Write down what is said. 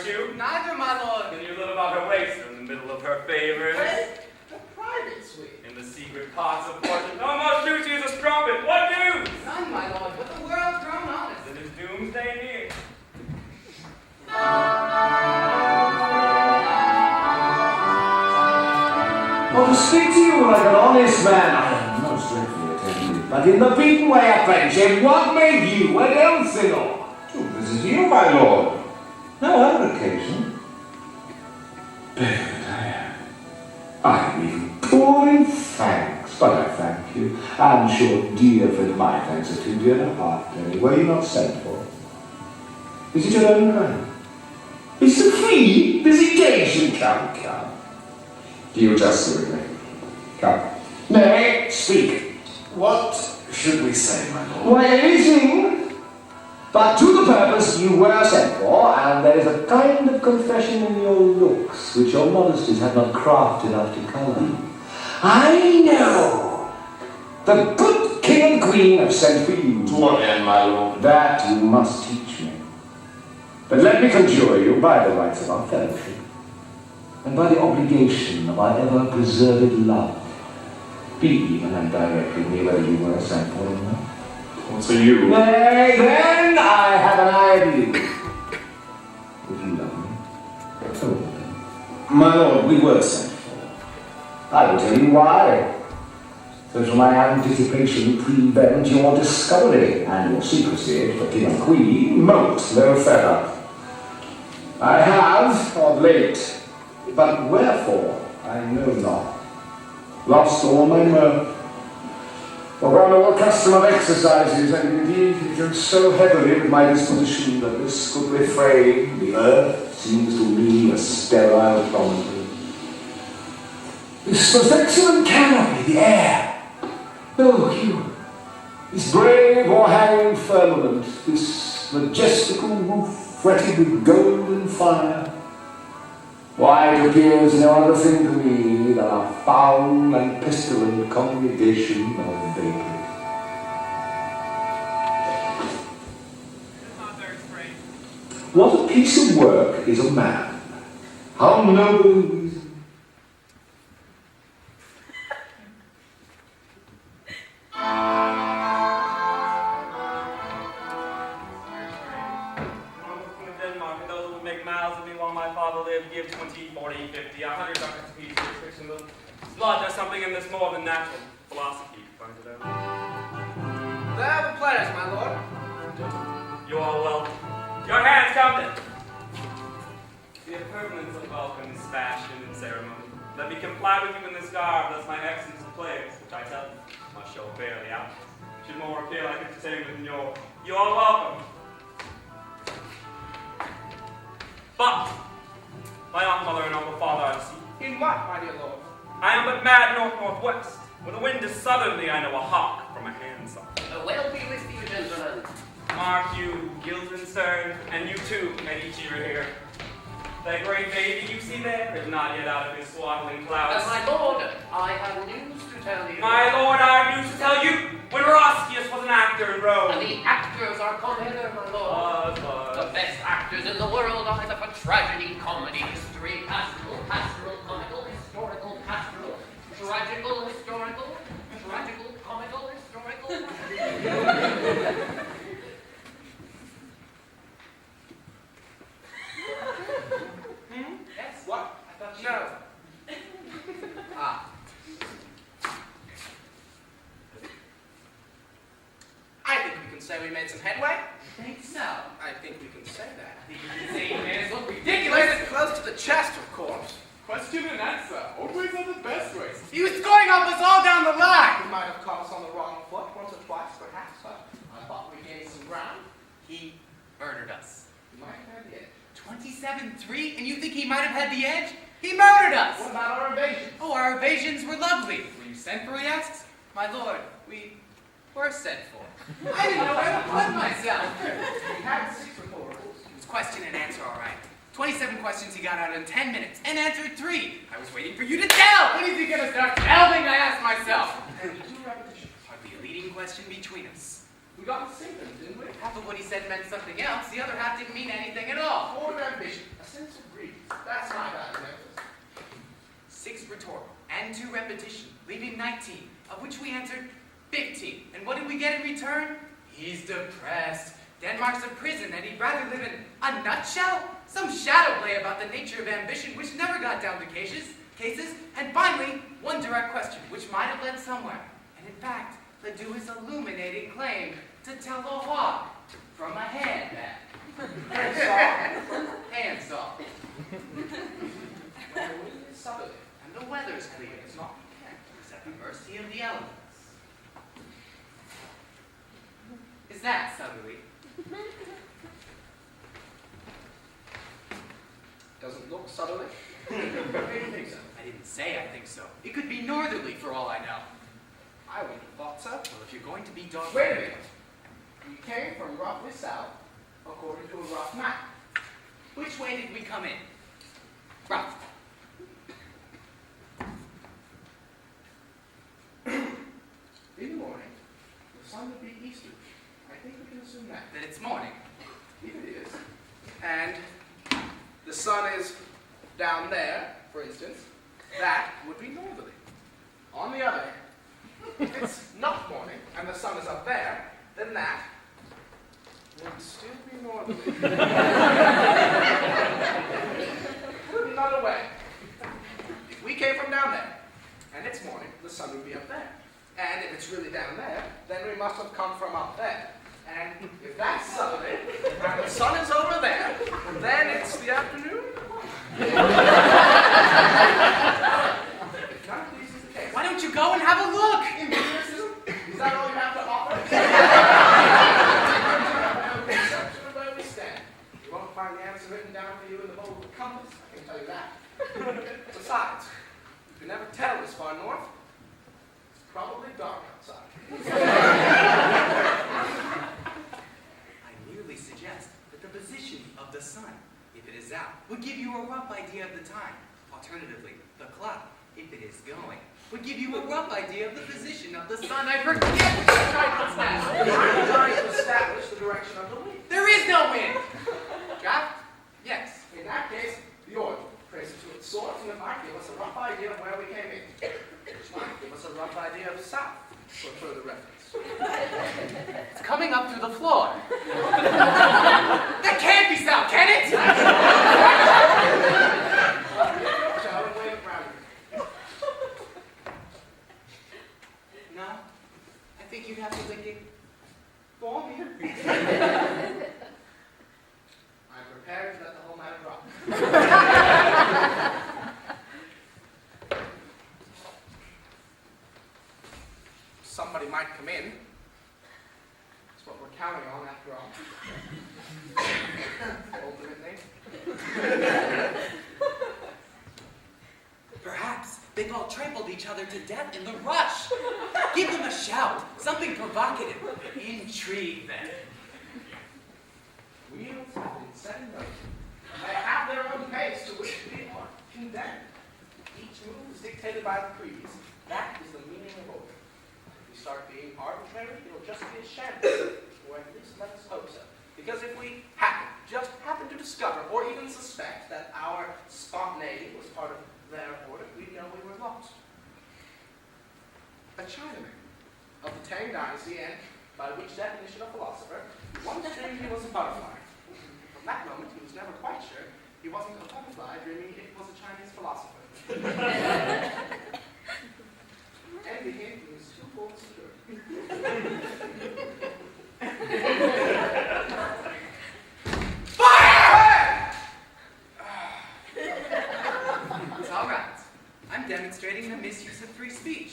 wears shoe? Neither, my lord. Then you live about her waist in the middle of her favors. The private suite. In the secret parts of fortune. Almost true she is a strumpet. What news? None, my lord, but the world's grown honest. It is doomsday near. Well, to speak to you like an honest man, I am most dreadfully attentive. But in the beaten way of friendship, what made you an Elsinore? To visit you, my lord. No other occasion. David, I am even poor in thanks, but I thank you. I'm sure dear friend, my thanks are too dear to heart. Were you not sent for? Is it your own kind? Is it a free visitation? Come. Do you just with me? Come. Nay, speak. What should we say, my lord? Why, anything. But to the purpose you were sent for, and there is a kind of confession in your looks which your modesties have not craft enough to colour. I know. The good king and queen have sent for you. To what end, my lord? That you must teach me. But let me conjure you by the rights of our fellowship, and by the obligation of our ever-preserved love, be even and direct with me whether you were sent for or not. What say you? Nay, then I have an idea. Would you love me? So then. My lord, we were sent for. I will tell you why. So shall my anticipation prevent your discovery, and your secrecy, for king and queen, mote no feather. I have, of late, but wherefore, I know not, lost all my mirth, forgone all custom of exercises, and indeed it goes so heavily with my disposition that this good refrain, the earth, seems to me a sterile promontory. This most excellent canopy, the air, oh, you, this brave o'erhanging firmament, this majestical roof fretted with golden fire, why, it appears no other thing to me than a foul and pestilent congregation of vapors. What a piece of work is a man! How noble is he! Give 20, 40, 50, 100 ducats apiece for fiction. Blood, there's something in this more than natural philosophy. Find it out. There the players, my lord. You are welcome. Your hands come then. The impermanence of welcome is fashion and ceremony. Let me comply with you in this garb, lest my excellence of players, which I tell you, must show fairly out, should more appear like entertainment than your. You are welcome. But my aunt, mother, and uncle father are deceived. In what, my dear lord? I am but mad north-northwest. When the wind is southerly, I know a hawk from a handsaw. Well be with you, gentlemen. Mark you, Guildenstern, and you too, Medici are here. That great baby you see there is not yet out of his swaddling clouds. My lord, I have news to tell you. My lord, I have news to tell you. When Roscius was an actor in Rome. The actors are come hither, my lord. The best actors in the world, either for tragedy, comedy, history, pastoral, comical, historical, pastoral, tragical, historical, comical, historical. Yes? What? I thought you... No. I think we can say we made some headway. You think so? I think we can say that. I think you can say you made us look Ridiculous! ridiculous. Close to the chest, of course. Question and answer. Always are the best ways. He was going up us all down the line. He might have caught us on the wrong foot once or twice, perhaps, but I thought we gained some ground. He murdered us. He might have had the edge. 27-3, and you think he might have had the edge? He murdered us! What about our evasion? Oh, our evasions were lovely. Were you sent for, he asks? My lord, we were sent for. I didn't know where to put myself. We had 6 reportables. It was question and answer, all right. 27 questions he got out in 10 minutes, and answered 3. I was waiting for you to tell! When is he gonna start delving, I asked myself. And 2 repetitions. Hardly a leading question between us. We got symptoms, didn't we? Half of what he said meant something else, the other half didn't mean anything at all. Forward ambition. A repetition, leaving 19, of which we answered 15. And what did we get in return? He's depressed. Denmark's a prison, and he'd rather live in a nutshell? Some shadow play about the nature of ambition, which never got down to cases. And finally, one direct question, which might have led somewhere, and in fact, led to his illuminating claim to tell the hawk from a handbag. Handsaw. The wind is southerly, and the weather's clear. It's not it's at the mercy of the elements. Is that southerly? Doesn't look southerly. I didn't think so. I didn't say I think so. It could be northerly for all I know. I wouldn't have thought so. Well, if you're going to be dog. Wait a minute. We came from roughly south, according to a rough map. Which way did we come in? Rough. In the morning, the sun would be eastern. I think we can assume that. That it's morning. If it is, and the sun is down there, for instance, that would be northerly. On the other hand, if it's not morning and the sun is up there, then that would still be northerly. Put it another way. If we came from down there and it's morning, the sun would be up there. And if it's really down there, then we must have come from up there. And if that's southerly, and the sun is over there, then it's the afternoon. If none of these is the case, Why don't you go and have a look? empiricism, is that all you have to offer? Conception of where we stand. You won't find the answer written down for you in the bowl of the compass, I can tell you that. Besides, you can never tell this far north. It's probably dark outside. I merely suggest that the position of the sun, if it is out, would give you a rough idea of the time. Alternatively, the clock, if it is going, would give you a rough idea of the position of the sun. I forget which tried to establish. I'm trying to establish the direction of the wind. There is no wind. Draft? Yes. In that case, the oil traces to its source, and it might give us a rough idea of where we came in. Which might give us a rough idea of the south, for further reference. It's coming up through the floor. That can't be south, can it? Shall we wave around here? No. I think you'd have to lick it for me. I'm prepared to let the whole matter drop. Somebody might come in. That's what we're counting on after all. Ultimately. Perhaps they've all trampled each other to death in the rush. Give them a shout, something provocative. Intrigue them. Wheels have been set in motion. They have their own pace to which we are condemned. Each move is dictated by the previous. That is the meaning of order. If we start being arbitrary, it'll just be a shambles, or at least let us hope so. Because if we just happen to discover, or even suspect, that our spontaneity was part of their order, we'd know we were lost. A Chinaman of the Tang Dynasty, and by which definition a philosopher, once dreamed he was a butterfly. From that moment, he was never quite sure he wasn't a butterfly dreaming it was a Chinese philosopher. Envy him, he was too full secure. Fire! It's all right. I'm demonstrating the misuse of free speech.